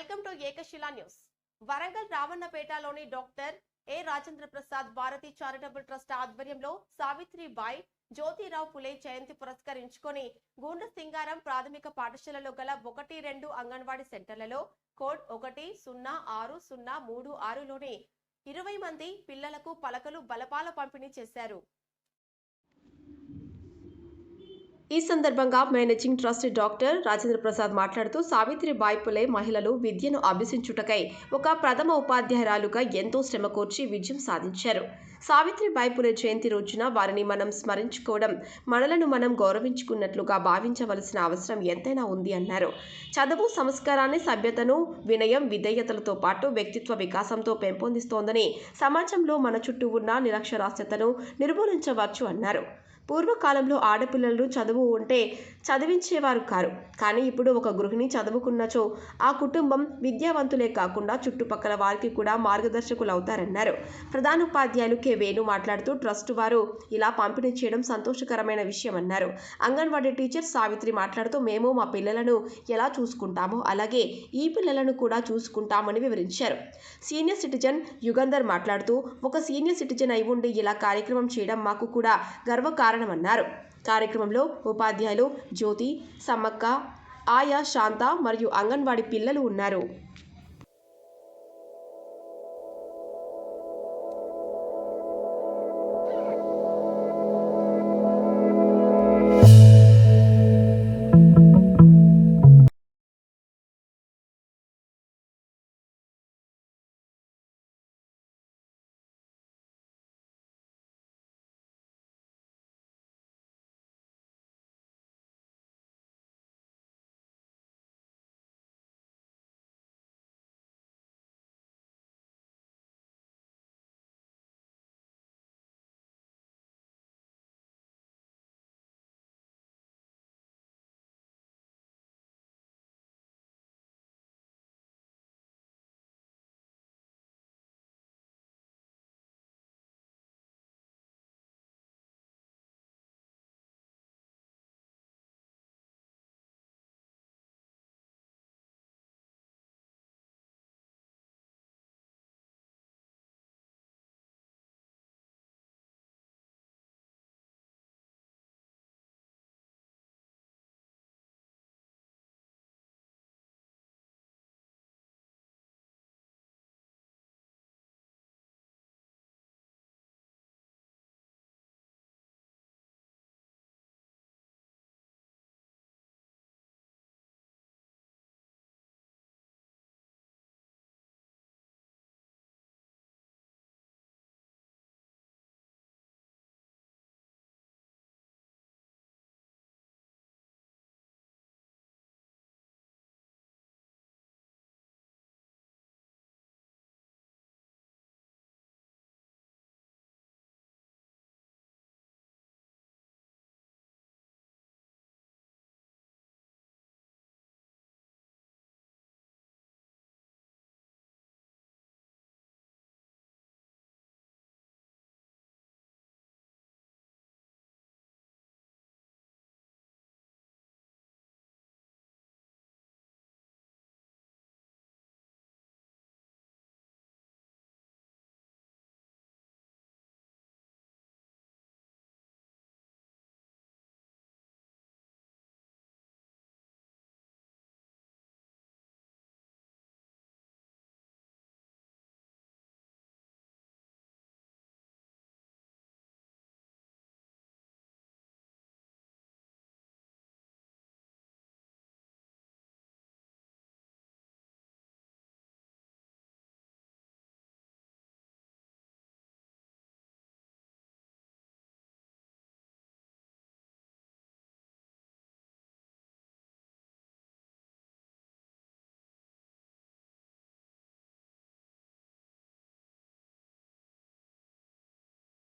Welcome to Ekashila news. Warangal రామన్నపేటలోని doctor A Rajendra Prasad Bharati charitable trust ఆధ్వర్యంలో సావిత్రిబాయి జ్యోతిరావు పులే జయంతి పురస్కరించుకొని గూండ సింగారం ప్రాథమిక పాఠశాలలో గల 1-2 అంగన్వాడీ సెంటర్లలో కోడ్ 106036 లోని 20 మంది పిల్లలకు పలకలు బలపాల పంపిణీ చేశారు. ఈ సందర్భంగా managing trust doctor Rajendra Prasad మాట్లాడుతూ సావిత్రిబాయి పులే మహిళలు విద్యను అభ్యసించుటకై ఒక ప్రథమ ఉపాధ్యాయురాలుగా ఎంతో శ్రమ కోర్చి విజయం సాధించారు. సావిత్రిబాయి పులే జయంతి రోజున వారిని మనం స్మరించుకోవడం, మనలను మనం గౌరవించుకున్నట్లుగా భావించవలసిన అవసరం ఎంతైనా ఉంది అన్నారు. చదువు సంస్కారాన్ని, సభ్యతను, వినయం, విధేయతలతో పాటు వ్యక్తిత్వ వికాసంతో పెంపొందిస్తోందని, సమాజంలో మన చుట్టూ ఉన్న నిరక్షరాస్యతను నిర్మూలించవచ్చు అన్నారు. పూర్వకాలంలో ఆడపిల్లలను చదువు ఉంటే చదివించేవారు కారు. కానీ ఇప్పుడు ఒక గృహిణి చదువుకున్నచో ఆ కుటుంబం విద్యావంతులే కాకుండా చుట్టుపక్కల వారికి కూడా మార్గదర్శకులవుతారన్నారు. ప్రధానోపాధ్యాయులు కె వేణు మాట్లాడుతూ ట్రస్ట్ వారు ఇలా పంపిణీ చేయడం సంతోషకరమైన విషయమన్నారు. అంగన్వాడీ టీచర్ సావిత్రి మాట్లాడుతూ మేము మా పిల్లలను ఎలా చూసుకుంటామో అలాగే ఈ పిల్లలను కూడా చూసుకుంటామని వివరించారు. సీనియర్ సిటిజన్ యుగంధర్ మాట్లాడుతూ ఒక సీనియర్ సిటిజన్ అయి ఉండి ఇలా కార్యక్రమం చేయడం మాకు కూడా గర్వకారణమన్నారు. కార్యక్రమంలో ఉపాధ్యాయులు జ్యోతి, సమ్మక్క, ఆయా, శాంత మరియు అంగన్వాడీ పిల్లలు ఉన్నారు.